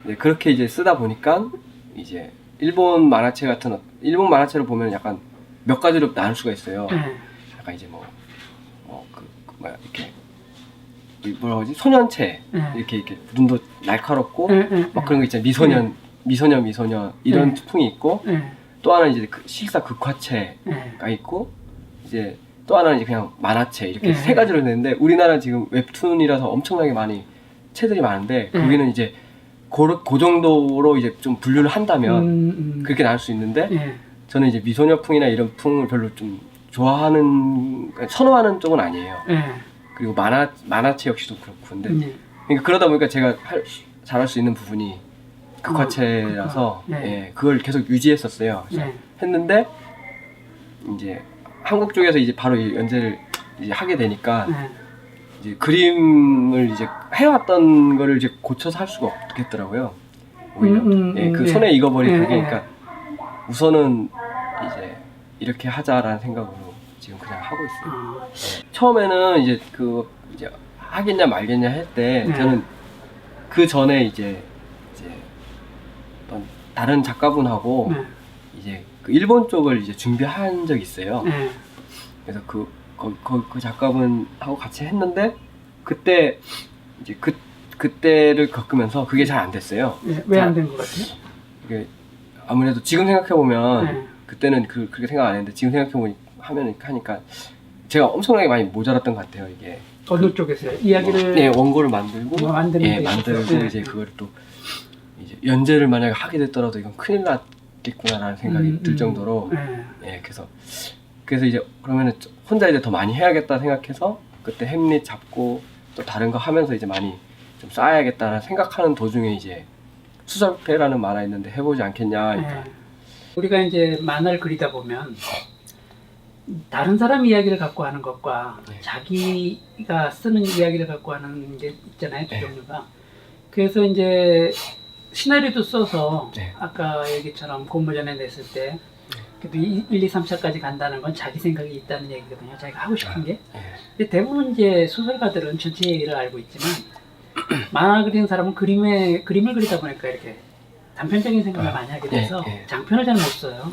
네, 그렇게 이제 쓰다 보니까 이제 일본 만화책 같은 일본 만화책을 보면 약간 몇 가지로 나눌 수가 있어요. 약간 이제 뭐야 이렇게 뭐라고 하지 소년체 이렇게 눈도 날카롭고 막 그런 거 있잖아요. 미소녀 이런 풍이 있고 또 하나는 이제 실사 극화체가 있고 이제 또 하나는 이제 그냥 만화체 이렇게 세 가지로 있는데 우리나라 지금 웹툰이라서 엄청나게 많이 체들이 많은데 거기는 이제 그 정도로 이제 좀 분류를 한다면 그렇게 나올 수 있는데 저는 이제 미소녀풍이나 이런 풍을 별로 좀 좋아하는 선호하는 쪽은 아니에요. 그리고 만화체 역시도 그렇고 근데 그러니까 그러다 보니까 제가 잘할 수 있는 부분이 극화체라서 예, 그걸 계속 유지했었어요. 그래서 했는데 이제 한국 쪽에서 이제 바로 연재를 이제 하게 되니까 이제 그림을 이제 해왔던 거를 이제 고쳐서 할 수가 없겠더라고요. 오히려 예, 그 손에 익어버린 그게 그러니까 우선은 이제 이렇게 하자라는 생각으로 지금 그냥 하고 있어요. 처음에는 이제 이제 하겠냐 말겠냐 할 때 저는 그 전에 이제 어떤 다른 작가분하고 이제 그 일본 쪽을 이제 준비한 적이 있어요. 그래서 그 작가분하고 같이 했는데 그때 이제 그때를 겪으면서 그게 잘 안 됐어요. 왜 안 된 것 같아요? 이게 아무래도 지금 생각해 보면 그때는 그렇게 생각 안 했는데 지금 생각해 보니 하니까 제가 엄청나게 많이 모자랐던 것 같아요. 이게 어느 쪽에서요? 이야기를 예, 원고를 만들고 만들고 이제 네. 그걸 또 이제 연재를 만약에 하게 됐더라도 이건 큰일 났겠구나라는 생각이 들 정도로 예, 그래서 이제 그러면은 혼자 이제 더 많이 해야겠다 생각해서 그때 햄릿 잡고 또 다른 거 하면서 이제 많이 좀 쌓아야겠다는 생각하는 도중에 이제 수설패라는 만화 있는데 해보지 않겠냐 하니까 우리가 이제 만화를 그리다 보면 다른 사람 이야기를 갖고 하는 것과 자기가 쓰는 이야기를 갖고 하는 게 있잖아요, 두 종류가. 그래서 이제 시나리오도 써서 아까 얘기처럼 공모전에 냈을 때 그래도 1, 2, 3차까지 간다는 건 자기 생각이 있다는 얘기거든요. 자기가 하고 싶은 게. 근데 대부분 이제 소설가들은 전체 얘기를 알고 있지만 만화 그리는 사람은 그림을 그리다 보니까 이렇게 단편적인 생각을 많이 하게 돼서 장편을 잘 못 써요.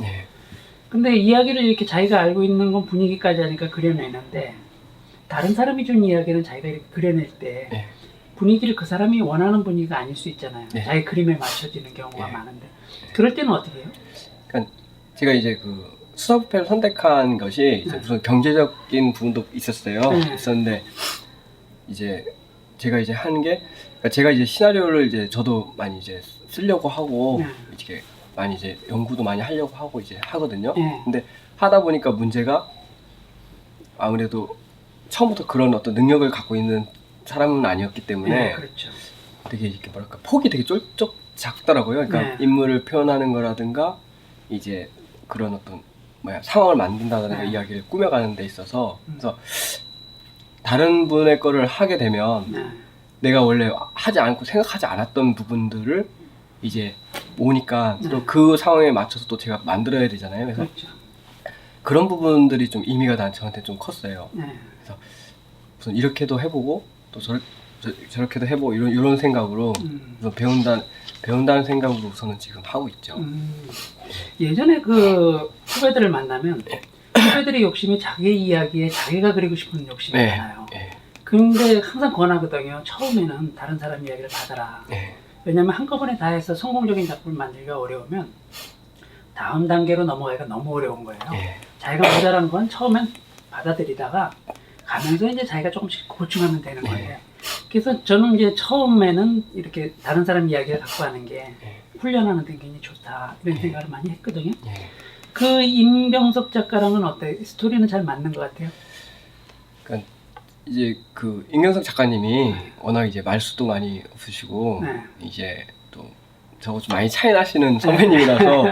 근데 이야기를 이렇게 자기가 알고 있는 건 분위기까지 하니까 그려내는데 다른 사람이 준 이야기는 자기가 이렇게 그려낼 때 분위기를 그 사람이 원하는 분위기가 아닐 수 있잖아요. 자기 그림에 맞춰지는 경우가 많은데 그럴 때는 어떻게 해요? 그러니까 제가 이제 그 수사부패를 선택한 것이 이제 무슨 경제적인 부분도 있었어요. 있었는데 이제 제가 이제 하는 게 그러니까 제가 이제 시나리오를 이제 저도 많이 이제 쓰려고 하고 이렇게 많이 이제 연구도 많이 하려고 하고 이제 하거든요. 근데 하다 보니까 문제가 아무래도 처음부터 그런 어떤 능력을 갖고 있는 사람은 아니었기 때문에 그렇죠. 되게 이렇게 뭐랄까 폭이 되게 쫄쪽 작더라고요. 그러니까 인물을 표현하는 거라든가 이제 그런 어떤 상황을 만든다든가 이야기를 꾸며가는 데 있어서 그래서 다른 분의 거를 하게 되면 내가 원래 하지 않고 생각하지 않았던 부분들을 이제 오니까 또 그 상황에 맞춰서 또 제가 만들어야 되잖아요. 그래서 그런 부분들이 좀 의미가 저한테 좀 컸어요. 그래서 우선 이렇게도 해보고 또 저렇게도 해보고 이런 생각으로 우선 배운다는 생각으로 우선은 지금 하고 있죠. 예전에 그 후배들을 만나면 후배들의 욕심이 자기 이야기에 자기가 그리고 싶은 욕심이 많아요. 근데 항상 권하거든요. 처음에는 다른 사람 이야기를 받아라. 왜냐면 한꺼번에 다 해서 성공적인 작품을 만들기가 어려우면 다음 단계로 넘어가기가 너무 어려운 거예요. 자기가 모자란 건 처음엔 받아들이다가 가면서 이제 자기가 조금씩 보충하면 되는 거예요. 그래서 저는 이제 처음에는 이렇게 다른 사람 이야기를 갖고 하는 게 훈련하는 데 굉장히 좋다 이런 생각을 많이 했거든요. 그 임병석 작가랑은 어때요? 스토리는 잘 맞는 것 같아요? 그러니까 이제 그 임경석 작가님이 워낙 이제 말수도 많이 없으시고 이제 또 저거 좀 많이 차이 나시는 선배님이라서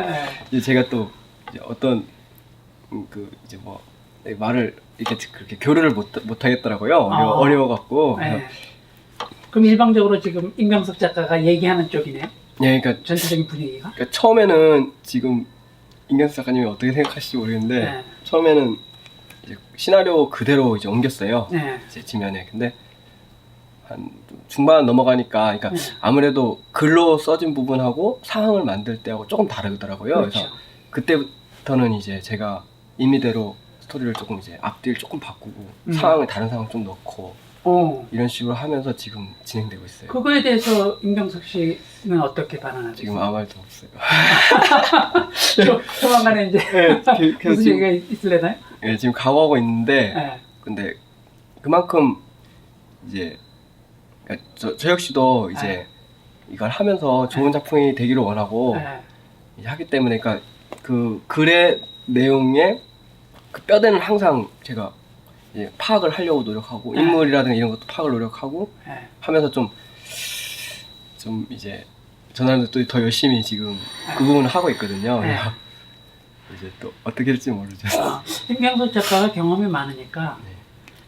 이제 제가 또 이제 어떤 그 이제 뭐 말을 이렇게 그렇게 교류를 못 하겠더라고요. 어려워갖고. 그럼 일방적으로 지금 임병석 작가가 얘기하는 쪽이네요. 그러니까 전체적인 분위기가. 그러니까 처음에는 지금 임경석 작가님이 어떻게 생각하실지 모르겠는데 처음에는 이제 시나리오 그대로 이제 옮겼어요. 제 지면에. 근데 한 중반 넘어가니까, 그러니까 네. 아무래도 글로 써진 부분하고 상황을 만들 때하고 조금 다르더라고요. 그렇죠. 그래서 그때부터는 이제 제가 임의대로 스토리를 조금 이제 앞뒤를 조금 바꾸고 상황을 다른 상황 좀 넣고 이런 식으로 하면서 지금 진행되고 있어요. 그거에 대해서 임경석 씨는 어떻게 반응하세요? 지금 아무 말도 없어요. 조만간에 이제 네, 무슨 지금, 얘기가 있을래나요? 네, 지금 각오하고 있는데 네. 근데 그만큼 이제 그러니까 저 역시도 이제 네. 이걸 하면서 좋은 작품이 되기를 원하고 네. 이제 하기 때문에 그러니까 그 글의 내용에 그 뼈대는 항상 제가 이제 파악을 하려고 노력하고 네. 인물이라든가 이런 것도 파악을 노력하고 네. 하면서 좀 이제 저는 또 더 열심히 지금 그 부분을 하고 있거든요. 네. 이제 또 어떻게 될지 모르죠. 임경석 작가가 경험이 많으니까 네.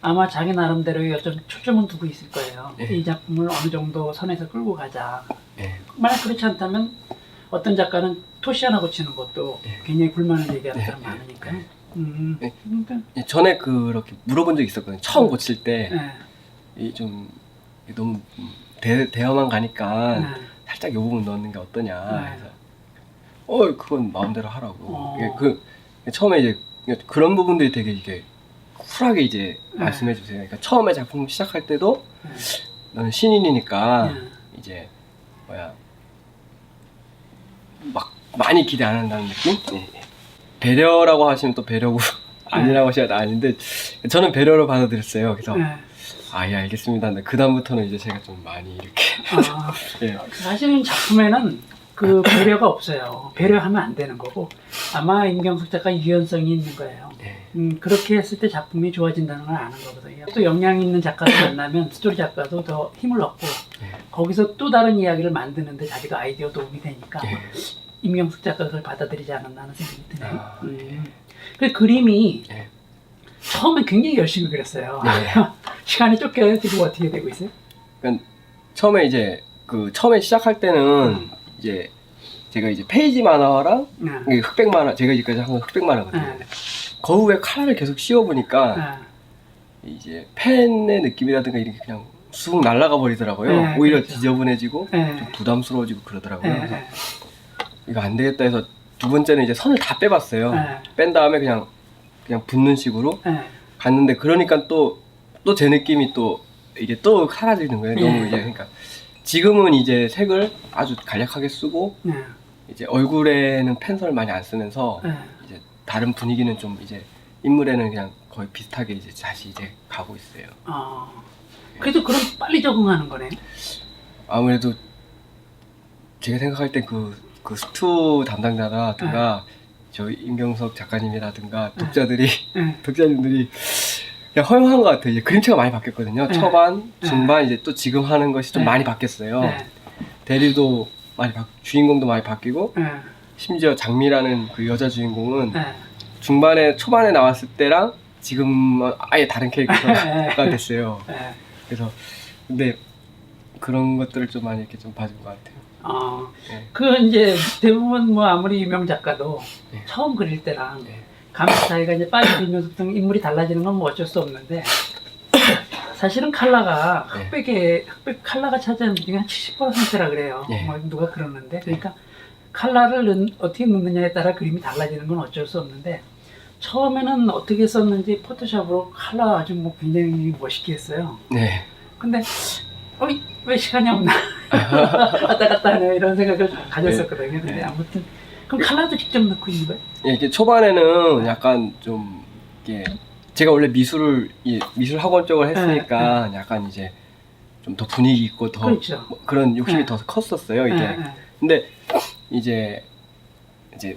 아마 자기 나름대로의 어떤 초점은 두고 있을 거예요. 네. 이 작품을 어느 정도 선에서 끌고 가자. 네. 만약 그렇지 않다면 어떤 작가는 토시 하나 고치는 것도 네. 굉장히 불만을 얘기하는 네. 사람 많으니까. 네. 네. 그러니까 전에 그렇게 물어본 적이 있었거든요. 처음 고칠 때 네. 좀 너무 대어만 가니까 네. 살짝 이 부분 넣는 게 어떠냐. 네. 그래서 그건 마음대로 하라고. 어. 처음에 이제 그런 부분들이 되게 이게 쿨하게 이제 네. 말씀해 주세요. 그러니까 처음에 작품 시작할 때도 네. 너는 신인이니까 네. 이제 막 많이 기대 안 한다는 느낌? 네. 배려라고 하시면 또 배려고 아니라고 하시면 아닌데 저는 배려로 받아들였어요. 그래서 네. 예 알겠습니다. 근데 그 다음부터는 이제 제가 좀 많이 이렇게 아, 예. 사실은 작품에는 그 배려가 없어요. 배려하면 안 되는 거고 아마 임경숙 작가 유연성이 있는 거예요. 예. 그렇게 했을 때 작품이 좋아진다는 걸 아는 거거든요. 또 역량 있는 작가를 만나면 스토리 작가도 더 힘을 얻고 예. 거기서 또 다른 이야기를 만드는데 자기가 아이디어 도움이 되니까 예. 임경숙 작가가 그걸 받아들이지 않았나 하는 생각이 드네요. 아, 예. 그 그림이 예. 처음에 굉장히 열심히 그렸어요. 네. 시간이 쫓겨요. 지금 어떻게 되고 있어요? 그러니까 처음에 이제 처음에 시작할 때는 이제 제가 이제 페이지 만화랑 이게 흑백 만화 제가 지금까지 한 건 흑백 만화거든요. 네. 그 후에 컬러를 계속 씌워보니까 이제 펜의 느낌이라든가 이렇게 그냥 쑥 날아가 버리더라고요. 네, 오히려 그렇죠. 지저분해지고 네. 좀 부담스러워지고 그러더라고요. 그래서 네. 이거 안 되겠다 해서 두 번째는 이제 선을 다 빼봤어요. 네. 뺀 다음에 그냥 붓는 식으로 네. 갔는데 그러니까 또 제 느낌이 또 이게 또 사라지는 거예요. 너무 네. 이제 그러니까 지금은 이제 색을 아주 간략하게 쓰고 네. 이제 얼굴에는 펜슬을 많이 안 쓰면서 네. 이제 다른 분위기는 좀 이제 인물에는 그냥 거의 비슷하게 이제 다시 이제 가고 있어요. 그래도 그럼 빨리 적응하는 거네요. 아무래도 제가 생각할 때 그 스투 담당자라든가 저희 임경석 작가님이라든가 독자들이 네. 독자님들이 그냥 허용한 것 같아요. 이제 그림체가 많이 바뀌었거든요. 네. 초반, 네. 중반 이제 또 지금 하는 것이 좀 네. 많이 바뀌었어요. 네. 대리도 많이 주인공도 많이 바뀌고 네. 심지어 장미라는 그 여자 주인공은 네. 초반에 나왔을 때랑 지금은 아예 다른 캐릭터가 됐어요. 네. 그래서 근데 그런 것들을 좀 많이 이렇게 좀 봐준 것 같아요. 네. 그 이제 대부분 뭐 아무리 유명 작가도 네. 처음 그릴 때랑 네. 감수 차이가 이제 빠지면서 인물이 달라지는 건 뭐 어쩔 수 없는데 사실은 컬러가 네. 흑백 컬러가 차지하는 비중이 한 70%라 그래요. 네. 뭐 누가 그러는데 그러니까 컬러를 어떻게 넣느냐에 따라 그림이 달라지는 건 어쩔 수 없는데 처음에는 어떻게 썼는지 포토샵으로 컬러 아주 뭐 굉장히 멋있게 했어요. 네. 근데 왜 시간이 없나 왔다 갔다 하네 이런 생각을 가졌었거든요. 근데 네. 아무튼 그럼 컬러도 직접 넣고 있는 거예요? 예, 이게 초반에는 약간 좀 이게 제가 원래 미술 학원 쪽을 했으니까 약간 이제 좀 더 분위기 있고 더 그렇죠. 뭐 그런 욕심이 네. 더 컸었어요. 이게 네, 네. 근데 이제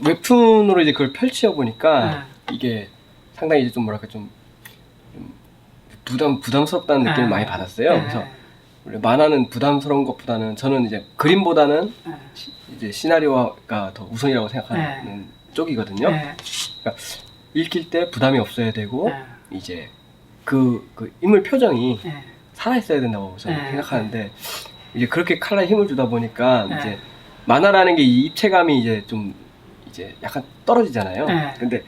웹툰으로 이제 그걸 펼쳐 보니까 이게 상당히 이제 좀 뭐랄까 좀 부담스럽다는 느낌을 많이 받았어요. 네. 그래서 원래 만화는 부담스러운 것보다는 저는 이제 그림보다는 네. 이제 시나리오가 더 우선이라고 생각하는 쪽이거든요. 네. 그러니까 읽힐 때 부담이 없어야 되고 네. 이제 그 인물 표정이 네. 살아 있어야 된다고 저는 네. 생각하는데 이제 그렇게 컬러에 힘을 주다 보니까 네. 이제 만화라는 게 이 입체감이 이제 좀 이제 약간 떨어지잖아요. 네. 근데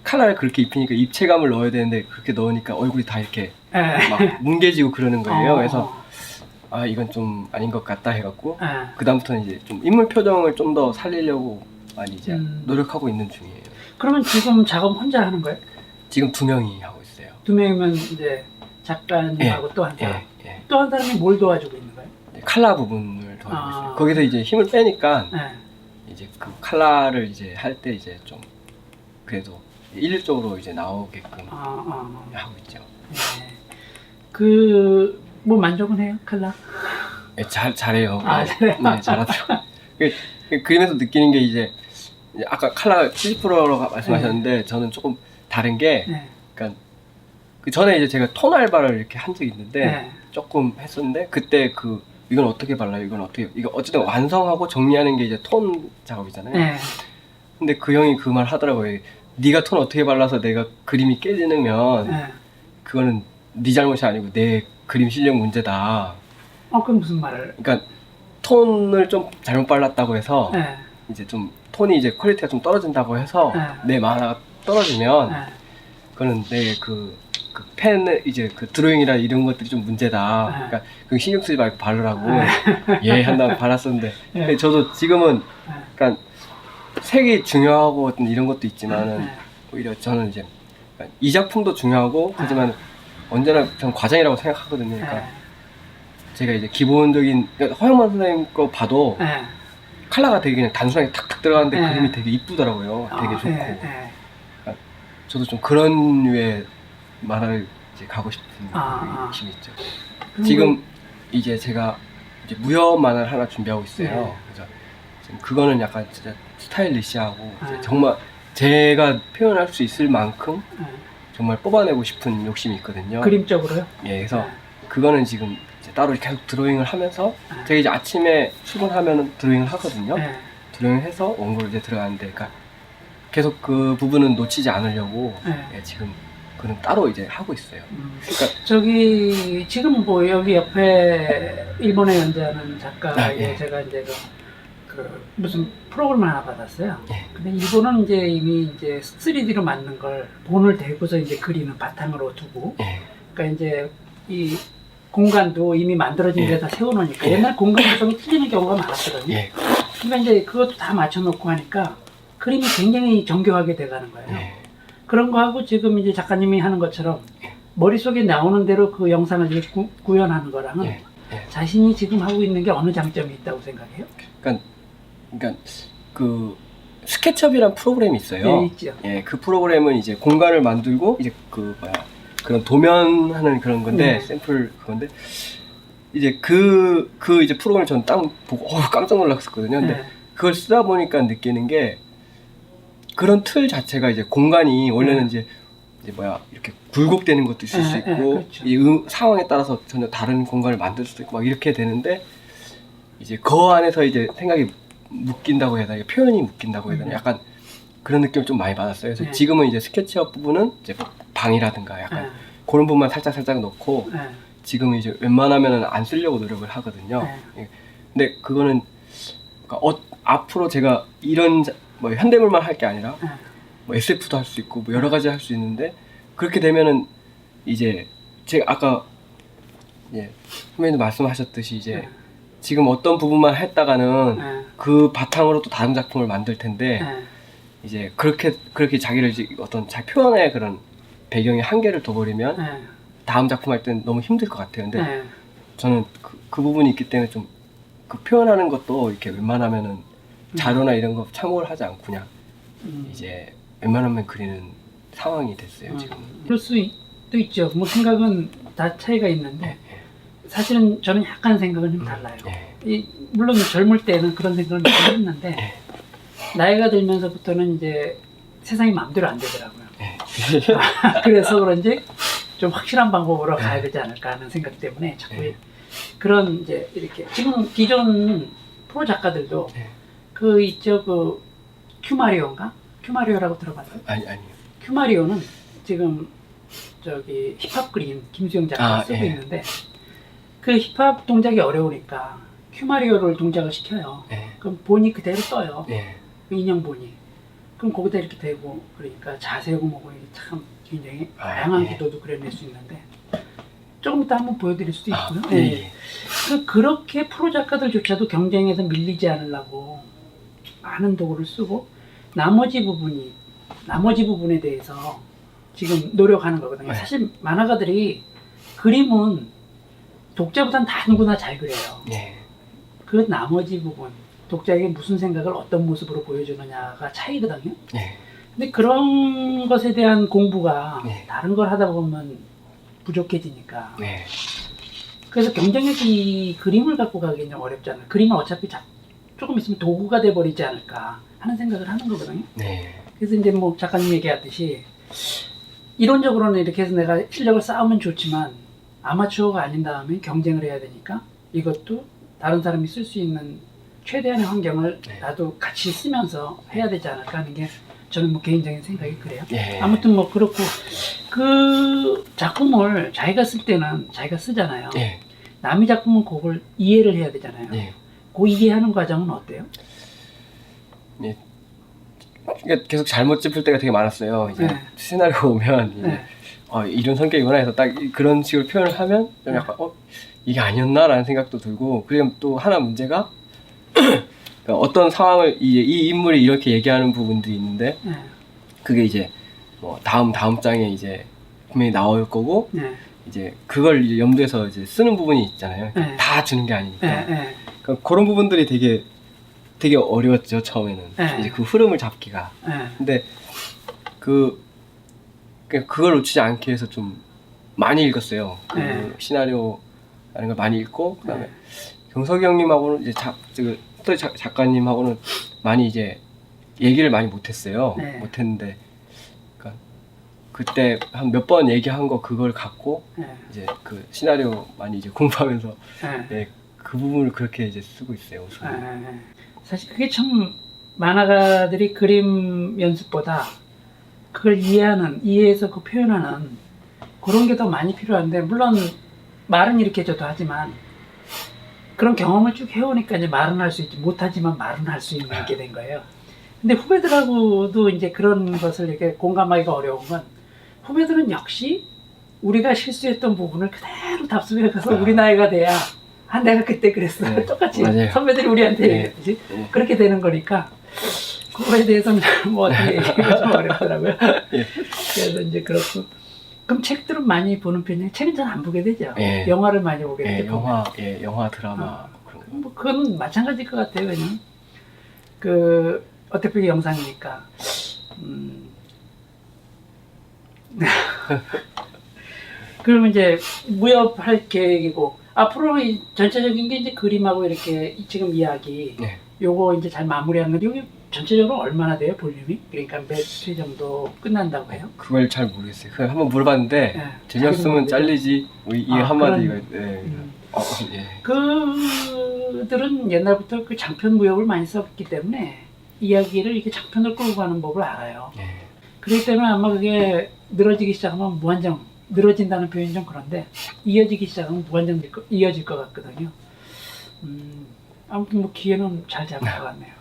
컬러를 그렇게 입히니까 입체감을 넣어야 되는데 그렇게 넣으니까 얼굴이 다 이렇게 네. 막 뭉개지고 그러는 거예요. 그래서 아 이건 좀 아닌 것 같다 해갖고 예. 그 다음부터는 이제 좀 인물 표정을 좀 더 살리려고 많이 이제 노력하고 있는 중이에요. 그러면 지금 작업 혼자 하는 거예요? 지금 2명이 하고 있어요. 2명이면 이제 작가님하고 또 한 사람. 예. 또 한 사람이 뭘 도와주고 있는 거예요? 이제 칼라 부분을 도와주고 아. 있어요. 거기서 이제 힘을 빼니까 예. 이제 그 칼라를 이제 할 때 이제 좀 그래도 일률적으로 이제 나오게끔 하고 있죠. 예. 그 뭐 만족은 해요, 칼라? 예, 잘해요. 아, 잘해요? 네, 잘하더라고요. 그림에서 느끼는 게 이제 아까 칼라 70%라고 말씀하셨는데 저는 조금 다른 게 네. 그러니까 그 전에 이제 제가 톤 알바를 이렇게 한 적이 있는데 네. 조금 했었는데 그때 그 이건 어떻게 발라요? 이건 어떻게 이거 어쨌든 완성하고 정리하는 게 이제 톤 작업이잖아요. 네. 근데 그 형이 그 말 하더라고요. 네가 톤 어떻게 발라서 내가 그림이 깨지면 네. 그거는 네 잘못이 아니고 내 그림 실력 문제다. 그럼 무슨 말을? 그러니까 톤을 좀 잘못 발랐다고 해서 네. 이제 좀 톤이 이제 퀄리티가 좀 떨어진다고 해서 네. 내 만화가 떨어지면 네. 그거는 내 그 펜 이제 그 드로잉이나 이런 것들이 좀 문제다. 네. 그러니까 그 신경 쓰지 말고 바르라고 예 한다고 발랐었는데 네. 근데 저도 지금은 네. 그러니까 색이 중요하고 어떤 이런 것도 있지만은 네. 오히려 저는 이제 그러니까 이 작품도 중요하고 하지만 언제나 전 과정이라고 생각하거든요. 그러니까 네. 제가 이제 기본적인 그러니까 허영만 선생님 거 봐도 네. 컬러가 되게 그냥 단순하게 탁탁 들어가는데 네. 그림이 되게 이쁘더라고요. 되게 좋고 네. 네. 저도 좀 그런 류의 만화를 이제 가고 싶은 아. 욕심이 있죠. 지금 이제 제가 이제 무협 만화를 하나 준비하고 있어요. 네. 그래서 지금 그거는 약간 진짜 스타일리시하고 이제 네. 정말 제가 표현할 수 있을 만큼 네. 정말 뽑아내고 싶은 욕심이 있거든요. 그림적으로요? 예, 그래서 네. 그거는 지금 이제 따로 계속 드로잉을 하면서 네. 제가 이제 아침에 출근하면 드로잉을 하거든요. 네. 드로잉을 해서 원고를 이제 들어가는데, 그러니까 계속 그 부분은 놓치지 않으려고 네. 예, 지금 그는 따로 이제 하고 있어요. 그러니까 저기 지금 뭐 여기 옆에 일본에 연재하는 작가의 아, 예. 제가 이제 그 무슨 프로그램 하나 받았어요. 예. 근데 일본은 이제 이미 이제 3D로 만든 걸 본을 대고서 이제 그리는 바탕으로 두고, 예, 그러니까 이제 이 공간도 이미 만들어진 예. 데다 세워놓으니까 예. 옛날 공간 구성이 틀리는 경우가 많았거든요. 예, 그러니까 이제 그것도 다 맞춰놓고 하니까 그림이 굉장히 정교하게 돼가는 거예요. 예, 그런 거 하고 지금 이제 작가님이 하는 것처럼 머릿속에 나오는 대로 그 영상을 이제 구현하는 거랑은 예, 예. 자신이 지금 하고 있는 게 어느 장점이 있다고 생각해요? 그러니까 그 스케치업이란 프로그램이 있어요. 네, 있죠. 예, 그 프로그램은 이제 공간을 만들고 이제 그 뭐야 그런 도면하는 그런 건데 샘플 그건데 이제 그 이제 프로그램을 전 딱 보고 깜짝 놀랐었거든요. 근데 네. 그걸 쓰다 보니까 느끼는 게 그런 틀 자체가 이제 공간이 원래는 이제 뭐야 이렇게 굴곡되는 것도 있을 수 있고 그렇죠. 이 상황에 따라서 전혀 다른 공간을 만들 수도 있고 막 이렇게 되는데 이제 그 안에서 이제 생각이 묶인다고 해야 되나 표현이 묶인다고 해야 되나 약간 그런 느낌을 좀 많이 받았어요. 그래서 네. 지금은 이제 스케치업 부분은 이제 방이라든가 약간 네. 그런 부분만 살짝 넣고 네. 지금 이제 웬만하면은 안 쓰려고 노력을 하거든요. 예. 근데 그거는 그러니까 앞으로 제가 이런 뭐 현대물만 할 게 아니라 네. 뭐 SF도 할 수 있고 뭐 여러 가지 할 수 있는데 그렇게 되면은 이제 제가 아까 예 선배님도 말씀하셨듯이 이제 네. 지금 어떤 부분만 했다가는 네. 그 바탕으로 또 다른 작품을 만들 텐데 네. 이제 그렇게 자기를 이제 어떤 잘 표현의 그런 배경에 한계를 둬버리면 네. 다음 작품 할 때는 너무 힘들 것 같아요. 근데 네. 저는 그 부분이 있기 때문에 좀 그 표현하는 것도 이렇게 웬만하면은 자료나 이런 거 참고를 하지 않고 그냥 이제 웬만하면 그리는 상황이 됐어요 지금. 그럴 수도 있죠. 뭐 생각은 다 차이가 있는데 사실은 저는 약간 생각은 좀 달라요. 물론 젊을 때는 그런 생각을 많이 했는데 나이가 들면서부터는 이제 세상이 마음대로 안 되더라고요. 그래서 그런지 좀 확실한 방법으로 가야 되지 않을까 하는 생각 때문에 자꾸 그런 이제 이렇게 지금 기존 프로 작가들도 그 있죠 그 큐마리오인가? 큐마리오라고 들어봤어요? 아니요. 큐마리오는 지금 저기 힙합 그림 김수영 작가가 쓰고 예. 있는데 그 힙합 동작이 어려우니까 큐마리오를 동작을 시켜요. 그럼 본이 그대로 떠요. 그 인형 본이. 그럼 거기다 이렇게 대고 그러니까 자세고 뭐고 이게 참 굉장히 다양한 구도도 그려낼 수 있는데 조금 이따 한번 보여드릴 수도 아, 있고요. 예, 예. 예. 그렇게 프로 작가들조차도 경쟁에서 밀리지 않으려고 많은 도구를 쓰고 나머지 부분에 대해서 지금 노력하는 거거든요. 네. 사실 만화가들이 그림은 독자보단 다 누구나 잘 그려요. 예. 그 나머지 부분, 독자에게 무슨 생각을 어떤 모습으로 보여주느냐가 차이거든요. 예. 근데 그런 것에 대한 공부가 네. 다른 걸 하다 보면 부족해지니까. 네. 그래서 경쟁에서 이 그림을 갖고 가기는 좀 어렵잖아요. 그림은 어차피 조금 있으면 도구가 돼버리지 않을까 하는 생각을 하는 거거든요. 네. 그래서 이제 뭐 작가님 얘기하듯이 이론적으로는 이렇게 해서 내가 실력을 쌓으면 좋지만 아마추어가 아닌 다음에 경쟁을 해야 되니까 이것도 다른 사람이 쓸 수 있는 최대한의 환경을 네. 나도 같이 쓰면서 해야 되지 않을까 하는 게 저는 뭐 개인적인 생각이 그래요. 예. 아무튼 뭐 그렇고 그 작품을 자기가 쓸 때는 자기가 쓰잖아요. 예. 남의 작품은 그걸 이해를 해야 되잖아요. 예. 그 이해하는 과정은 어때요? 예. 그러니까 계속 잘못 짚을 때가 되게 많았어요. 이제 네. 시나리오 보면 이제 네. 이런 성격이구나 해서 딱 그런 식으로 표현을 하면 좀 약간 이게 아니었나라는 생각도 들고, 그리고 또 하나 문제가 그러니까 어떤 상황을 이 인물이 이렇게 얘기하는 부분들이 있는데 네. 그게 이제 뭐 다음 장에 이제 분명히 나올 거고 네. 이제 그걸 이제 염두에서 이제 쓰는 부분이 있잖아요. 네. 다 주는 게 아니니까. 네. 네. 그러니까 그런 부분들이 되게 어려웠죠 처음에는. 네. 이제 그 흐름을 잡기가. 네. 근데 그걸 놓치지 않기 위해서 좀 많이 읽었어요. 그 네. 시나리오라는 걸 많이 읽고, 그다음에 네. 경석이 형님하고는 이제 스토리 작가님하고는 많이 이제 얘기를 많이 못했어요. 네. 못했는데, 그러니까 그때 한 몇 번 얘기한 거 그걸 갖고 네. 이제 그 시나리오 많이 이제 공부하면서 네. 예, 그 부분을 그렇게 이제 쓰고 있어요. 우선. 네. 사실 그게 참 만화가들이 그림 연습보다 그걸 이해해서 그 표현하는 그런 게 더 많이 필요한데, 물론 말은 이렇게 저도 하지만 그런 경험을 쭉 해오니까 이제 말은 할 수 있지, 못하지만 말은 할 수 있는 게 된 거예요. 근데 후배들하고도 이제 그런 것을 이렇게 공감하기가 어려운 건, 후배들은 역시 우리가 실수했던 부분을 그대로 답습해 가서 우리 나이가 돼야 내가 그때 그랬어. 네, 똑같이 맞아요. 선배들이 우리한테 네. 얘기했듯이 네. 그렇게 되는 거니까 그거에 대해서는 뭐 어떻게 얘기하기가 좀 어렵더라고요. 예. 그래서 이제 그렇고. 그럼 책들은 많이 보는 편이에요? 책은 잘 안 보게 되죠. 예. 영화를 많이 보게 예, 되죠. 영화 드라마 그런 거. 뭐 그건 마찬가지일 것 같아요. 그냥 그 어차피 영상이니까. 그러면 이제 무협할 계획이고, 앞으로 이 전체적인 게 이제 그림하고 이렇게 지금 이야기 네. 요거 이제 잘 마무리하는 건데, 여기 전체적으로 얼마나 돼요, 볼륨이? 그러니까 몇 회 정도 끝난다고 해요? 그걸 잘 모르겠어요. 그걸 한번 물어봤는데 네. 재미없으면 자기는 잘리지. 이 한마디가. 그런- 네. 예. 그들은 옛날부터 그 장편 무협을 많이 썼기 때문에 이야기를 이렇게 장편을 끌고 가는 법을 알아요. 예. 그렇기 때문에 아마 그게 늘어지기 시작하면 무한정, 늘어진다는 표현이 좀 그런데 이어지기 시작하면 무한정 이어질 것 같거든요. 아무튼 뭐 기회는 잘 잡을 것 같네요.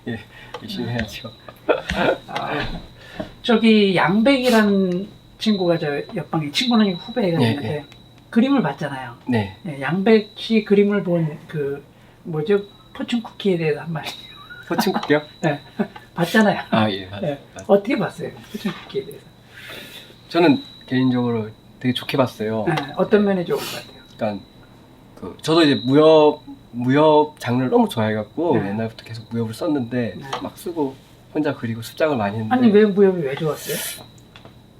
예. 열심히 해야죠. 저기 양백이라는 친구가 저 옆방에, 친구는 아니고 후배가 네, 있는데 네. 그림을 봤잖아요. 네. 예, 양백 씨 그림을 본 그 뭐죠, 포춘 쿠키에 대해서 한 말씀. 포춘쿠키요? 네, 봤잖아요. 예. 네. 어떻게 봤어요, 포춘 쿠키에 대해서? 저는 개인적으로 되게 좋게 봤어요. 네, 어떤 면이 좋은 것 같아요? 그러니까 저도 이제 무협 장르를 너무 좋아해갖고 네. 옛날부터 계속 무협을 썼는데 네. 막 쓰고 혼자 그리고 습작을 많이 했는데, 아니 왜 무협이 왜 좋았어요?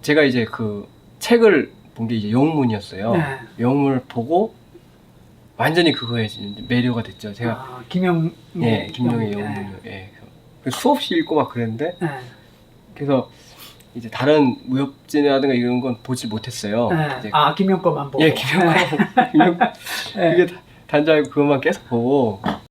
제가 이제 그 책을 본 게 이제 영문이었어요. 네. 영문을 보고 완전히 그거에 이제 매료가 됐죠. 제가 김영, 예, 김용의 영문이요. 예. 그래서 수없이 읽고 막 그랬는데, 네. 그래서 이제 다른 무협지라든가 이런 건 보지 못했어요. 네. 이제 김영 거만 보고. 예, 김용 네. 그게 단지 알고 그것만 계속 보고